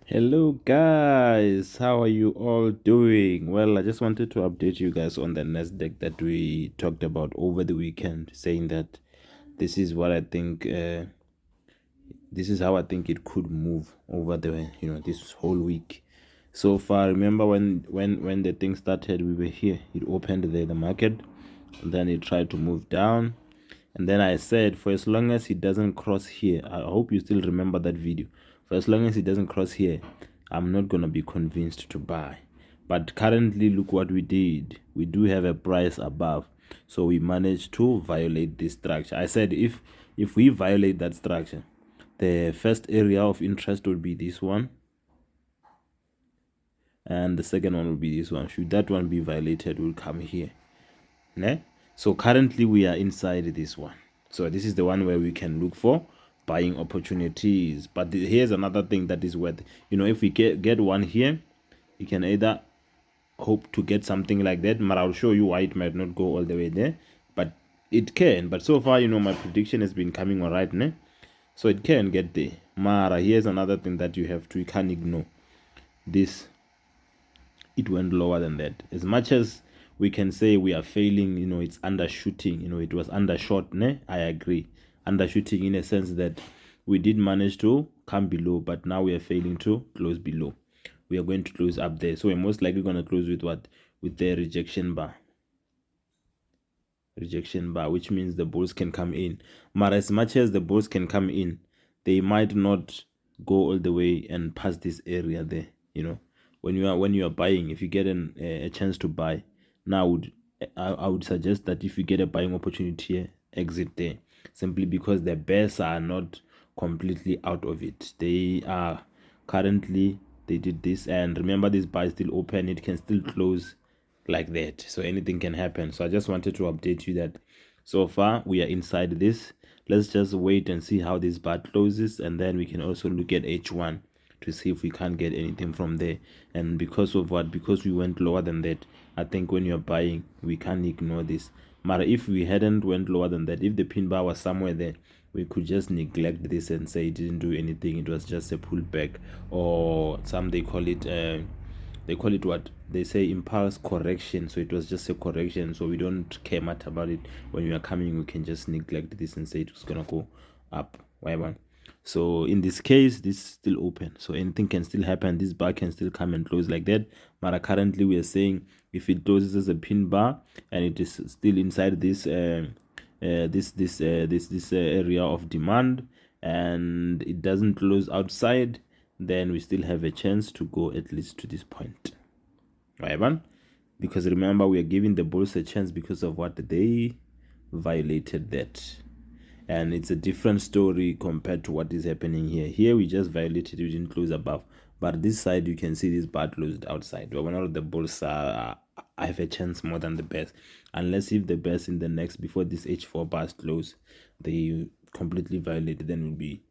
Hello guys, how are you all doing? Well, I just wanted to update you guys on the Nasdaq that we talked about over the weekend, saying that this is what I think this is how I think it could move over the this whole week. So far, remember when the thing started, we were here. It opened the market, and then it tried to move down. And then I said, for as long as it doesn't cross here, I hope you still remember that video. For as long as it doesn't cross here, I'm not going to be convinced to buy. But currently, look what we did. We do have a price above. So we managed to violate this structure. I said if we violate that structure, the first area of interest would be this one. And the second one will be this one. Should that one be violated, we'll come here. Ne? So currently we are inside this one. So this is the one where we can look for buying opportunities. But here's another thing that is worth, if we get one here, you can either hope to get something like that, but I'll show you why it might not go all the way there, but it can. But so far, my prediction has been coming all right, ne? So it can get there. Mara, here's another thing that you can't ignore. This, it went lower than that. As much as we can say we are failing, it's undershooting, it was undershot, ne? I agree. Undershooting in a sense that we did manage to come below, but now we are failing to close below. We are going to close up there. So we're most likely going to close with what? With the rejection bar. Rejection bar, which means the bulls can come in. But as much as the bulls can come in, they might not go all the way and pass this area there, when you are buying. If you get a chance to buy now, I would suggest that if you get a buying opportunity here, exit there, simply because the bears are not completely out of it. They are currently, they did this, and remember, this buy is still open. It can still close like that, so anything can happen. So I just wanted to update you that so far we are inside this. Let's just wait and see how this bar closes, and then we can also look at H1 to see if we can't get anything from there. And because of what? Because we went lower than that, I think when you're buying, we can't ignore this. But if we hadn't went lower than that, if the pin bar was somewhere there, we could just neglect this and say it didn't do anything. It was just a pullback, or some they call it what they say, impulse correction. So it was just a correction, so we don't care much about it. When we are coming, we can just neglect this and say it was gonna go up. Why? So in this case, this is still open, so anything can still happen. This bar can still come and close like that. But currently we are saying if it closes as a pin bar and it is still inside this area of demand, and it doesn't close outside, then we still have a chance to go at least to this point. Right? Because remember, we are giving the bulls a chance because of what they violated that. And it's a different story compared to what is happening here. Here we just violated, we didn't close above. But this side, you can see this bar closed outside. But one of the bulls I have a chance more than the best. Unless if the best in the next, before this H4 bars close, they completely violated, then we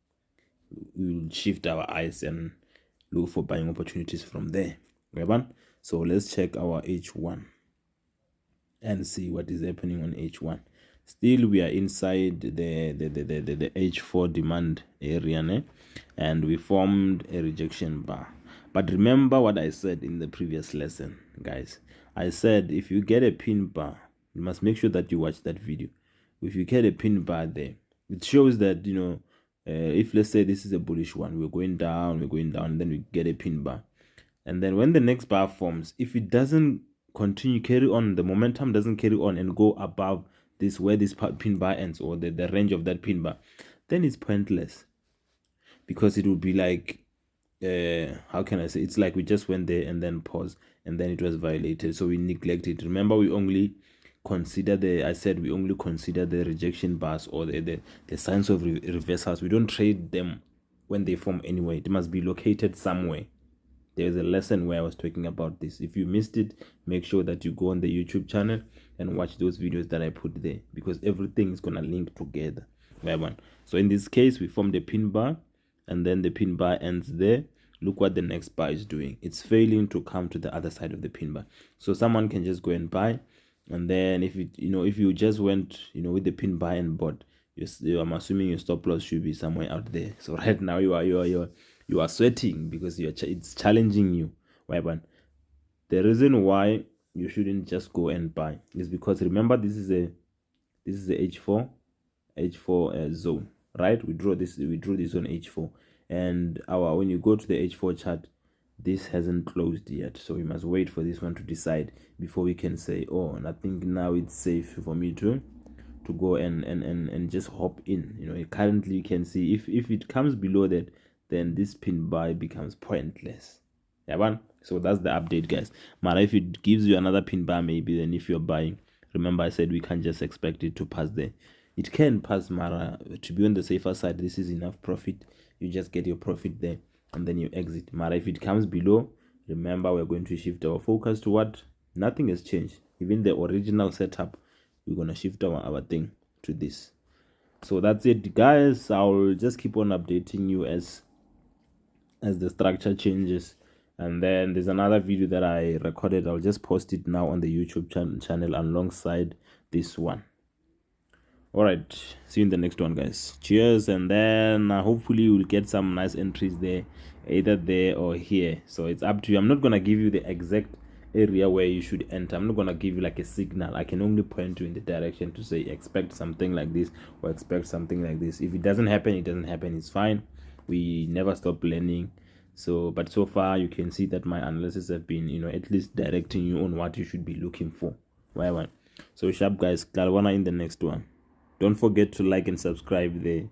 will shift our eyes and look for buying opportunities from there. Right? So let's check our H1 and see what is happening on H1. Still we are inside the H4 demand area, né? And we formed a rejection bar. But remember what I said in the previous lesson, guys. I said if you get a pin bar, you must make sure that you watch that video. If you get a pin bar there, it shows that if let's say this is a bullish one, we're going down, and then we get a pin bar. And then when the next bar forms, if it doesn't continue, carry on, the momentum doesn't carry on and go above this, where this pin bar ends, or the range of that pin bar, then it's pointless, because it would be like, how can I say, it's like we just went there and then paused, and then it was violated, so we neglect it. Remember, we only consider the rejection bars, or the signs of reversals. We don't trade them when they form anyway. It must be located somewhere. There's a lesson where I was talking about this. If you missed it, make sure that you go on the YouTube channel and watch those videos that I put there, because everything is gonna link together. Right? So in this case, we formed a pin bar, and then the pin bar ends there. Look what the next bar is doing. It's failing to come to the other side of the pin bar. So someone can just go and buy, and then if you just went with the pin bar and bought, I'm assuming your stop loss should be somewhere out there. So right now you're you are sweating because it's challenging you. Why? But the reason why you shouldn't just go and buy is because remember this is a H4 zone, right? We drew this on H4, and when you go to the H4 chart, this hasn't closed yet, so we must wait for this one to decide before we can say, oh, I think now it's safe for me to go and just hop in. Currently you can see if it comes below that, then this pin buy becomes pointless. Yeah, man. So that's the update, guys. But if it gives you another pin bar, maybe, then if you're buying, remember I said we can't just expect it to pass there. It can pass, Mara. To be on the safer side, this is enough profit. You just get your profit there and then you exit. Mara, if it comes below, remember we're going to shift our focus to what? Nothing has changed. Even the original setup, we're going to shift our thing to this. So that's it, guys. I'll just keep on updating you as the structure changes. And then there's another video that I recorded. I'll just post it now on the YouTube channel alongside this one. All right, see you in the next one, guys. Cheers. And then hopefully you'll get some nice entries there, either there or here. So it's up to you. I'm not gonna give you the exact area where you should enter. I'm not gonna give you like a signal. I can only point you in the direction to say expect something like this or expect something like this. If it doesn't happen, it doesn't happen. It's fine. We never stop learning. So but so far you can see that my analysis have been, at least directing you on what you should be looking for. Why? So sharp, guys. Kalwana in the next one. Don't forget to like and subscribe there.